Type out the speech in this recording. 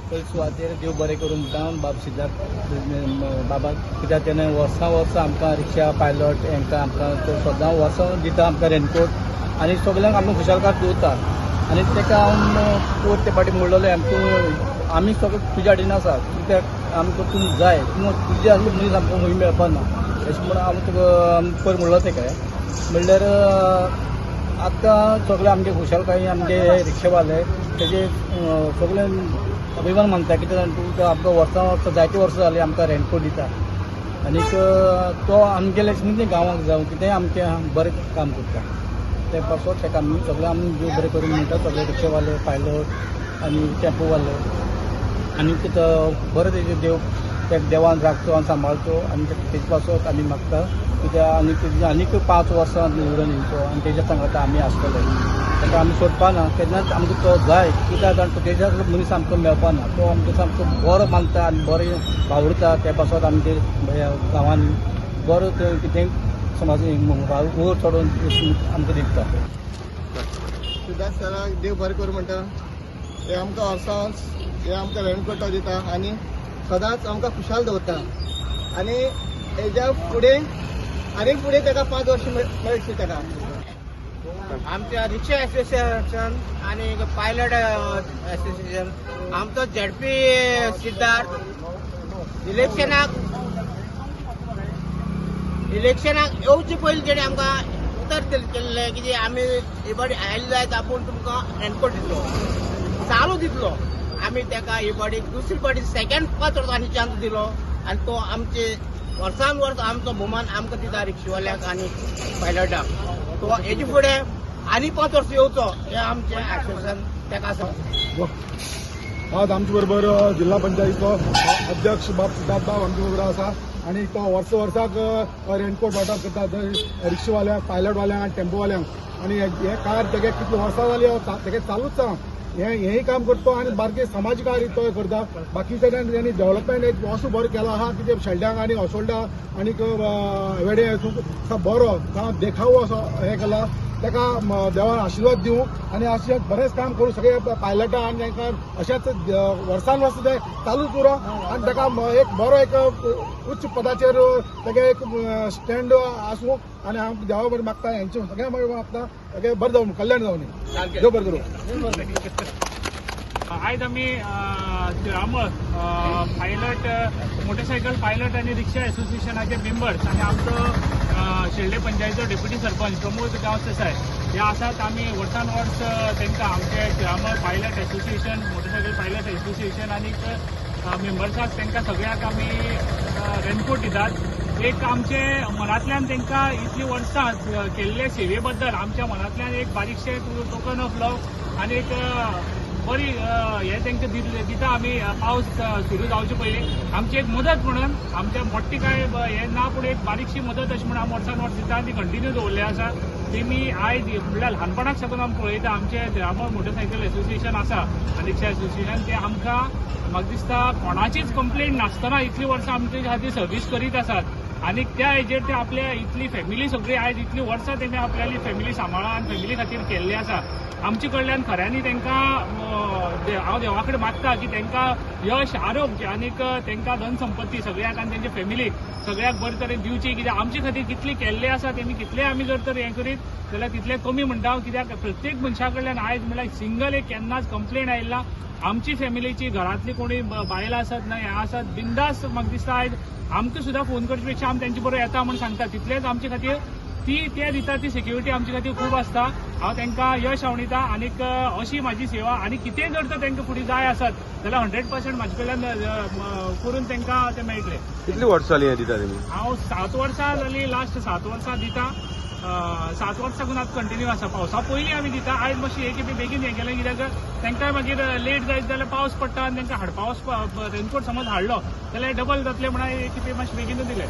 पयली सुवातेर देव बरें करूं म्हणटा बाब सिद्धार्थ बाबा, कित्याक तेणें वर्सां आमकां रिक्षा पायलट हांकां आमकां तो सदां वर्सां दिता आमकां रेनकोट आनी सगल्यांक आमकां खुशालकाय दवरता. आनी ताका हांव ते फाटी म्हणलेलें आमी सगळे तुज्या आडीन आसा, कित्याक आमकां तूं जाय, तुज्या मनीस आमकां खंय मेळपाना अशें म्हणून हांव तुका पयर म्हणलो ताका. म्हणल्यार आतां सगळे आमगे खुशालकाय आमगे रिक्षावाले तेजे सगळे अभिमान मानता, कित्याक तुका आमकां वर्सां जायते वर्सां जालीं आमकां रेनकोट दिता. आनीक तो आमगेले गांवांक जावं कितेंय आमचें बरें काम करता. ते पासत ताका आमी सगळे आमी देव बरें करून म्हणटा, सगळे रिक्षावाले पायलट आनी टेम्पोवाले. आनी कितें बरें तेजे देव त्या देवान राखचो आनी सांबाळचो. आनी तेजे पासत आमी मागता, कित्याक आनीक 5 वर्सां उरून येवचो आनी तेज्या सांगाता आमी आसतले. ताका आमी सोडपाना, केन्नाच आमकां तो जाय, कित्याक तेज्या मनीस आमकां मेळपाना. तो आमकां सामको बरो मानता आनी बरें वावुरता. त्या पासत आमचे गांवांनी बरो कितें समाज वयर चडोवन आमकां दिता. सिद्धार्थ सराक देव बरें करूं म्हणटा. हे आमकां वर्सां हे आमकां रेनकोट दिता आनी सदांच आमकां खुशाल दवरता. आनी हेज्या फुडें आनीक फुडें ताका 5 वर्सां मेळची. ताका आमच्या रिक्षा एसोसिएशन आणि पायलट एसोसिएशन आमचो झेडपी सिद्धार्थ इलेक्शनाक येवचे पयलीं तेणें आमकां उतर केल्लें की आमी हे फावटी आयले जायत आपूण तुमकां रेनकोट दितलो, चालू दितलो. आमी ताका हे फावटी दुसरी फावटी सेकंड 5 वर्सांनी चान्स दिलो आनी तो आमचे वर्सान वर्स आमचो भोवमान आमकां दिता रिक्षावाल्याक आनी पायलटाक. तो हेजे फुडें आनी 5 वर्सां येवचो हें आमचें आश्वासन ताका आसा. आज आमचे बरोबर जिल्हा पंचायतीचो अध्यक्ष बाब सिद्धार्थ आमचे बरोबर आसा. आनी तो वर्साक रेनकोट वांटप करता रिक्षावाल्यांक, पायलटवाल्यांक आनी टेम्पोवाल्यांक. आनी हे कार्य तेगे कितले वर्सां जालीं तेगे चालूच आसा. हेंय काम करता आनी बारके समाजीक कार्य तो करता. बाकीचे त्यांनी डेव्हलपमेंट असो बरो केलो आहा की ते शेल्ड्यांक आनी हॉस्टेल्डा आनीक वेडे बरो जावं देखावो असो हे केला. ताका देवान आशिर्वाद दिवं आनी अशें बरेंच काम करूं सगळे पायलटां आनी तांकां अशेंच वर्सान वर्स ते चालूच उरो आनी ताका एक बरो एक उच्च पदाचेर तेगे एक स्टँड आसूं. आनी हांव देवा बरें मागता, हेंचे सगळ्या बरें मागता, तेगे बरें जावं, कल्याण जावं न्ही. देव बरें करूं. आज आम्ही पायलट मोटरसायकल पायलट आणि रिक्षा एसोसिएशनाचे मेंबर्स आणि आमचं शेल्डे पंचायतीचो डेप्युटी सरपंच प्रमोद गांव देसाय हे आसात. आम्ही वर्सान वर्स तांकां आमचे grammar pilot association, motorcycle pilot association आणि मेंबर्साक तांकां सगळ्यांक आमी रेनकोट दितात. एक आमचे मनांतल्यान तांकां इतली वर्सां केल्ले सेवे बद्दल आमच्या मनांतल्यान एक बारीकशे टोकन ऑफ लव आनी एक बरी हे तांकां दिता आमी. पावस सुरू जावचे पयलीं आमची एक मदत म्हणून आमच्या मोठी काय हे ना, पूण एक बारीकशी मदत अशी म्हणून वर्सान वर्स दिता आनी ती कंटिन्यू दवरले आसा. तेमी आयज म्हणल्यार ल्हानपणाक साकून आमी पळयता आमचे ग्रामर मोटरसायकल एसोसिएशन आसा आनी रिक्षा एसोसिएशन ते आमकां म्हाका दिसता कोणाचीच कंप्लेंट नासतना इतली वर्सां आमचे खातीर सर्वीस करीत आसात. आनी त्या हेजेर ते आपल्या इतली फॅमिली सगळी आयज इतली वर्सां तेणी आपल्याली फॅमिली सांबाळा आनी फॅमिली खातीर केल्ली आसा. आमचे कडल्यान खऱ्यांनी तांकां हांव देवा कडेन मागता की तांकां यश, आरोग्य आनीक तांकां धन संपत्ती सगळ्याक आनी तांचे फॅमिलीक सगळ्याक बरे तरेन दिवची. कित्याक आमचे खातीर कितले केल्ले आसा तेमी कितले आमी जर तर हें करीत जाल्यार तितले कमी म्हणटा. कित्याक प्रत्येक मनशा कडल्यान आयज म्हळ्यार सिंगल एक केन्नाच कंप्लेंट आयला. आमची फॅमिलीची घरांतली कोणी बायलां आसात ना हे आसात बिंदास म्हाका दिसता आयज आमकां सुद्दां फोन करचे पेक्षा आमी तांचे बरोबर येता म्हूण सांगता. तितलेच आमचे खातीर ते दिता ती सिक्युरिटी आमचे खातीर खूब आसता. हांव तांकां यश आवडीता आनीक अशी म्हाजी सेवा आनी कितेंय जर तर तांकां फुडें जाय आसत जाल्यार 100% म्हाजे कडल्यान करून तांकां ते मेळटले. कितली वर्सां जालीं हें दिता तुमी? हांव 7 वर्सां जालीं, लास्ट 7 वर्सां दिता. 7 वर्सां साकून आतां कंटिन्यू आसा. पावसा पयलीं आमी दिता. आयज मातशी एक खेपे बेगीन हें केलें कित्याक तांकां मागीर लेट जायत जाल्यार पावस पडटा आनी तांकां हाडपा रेनकोट समज हाडलो जाल्यार डबल जातले म्हणून एक खेपे मातशें बेगीनूच दिलें.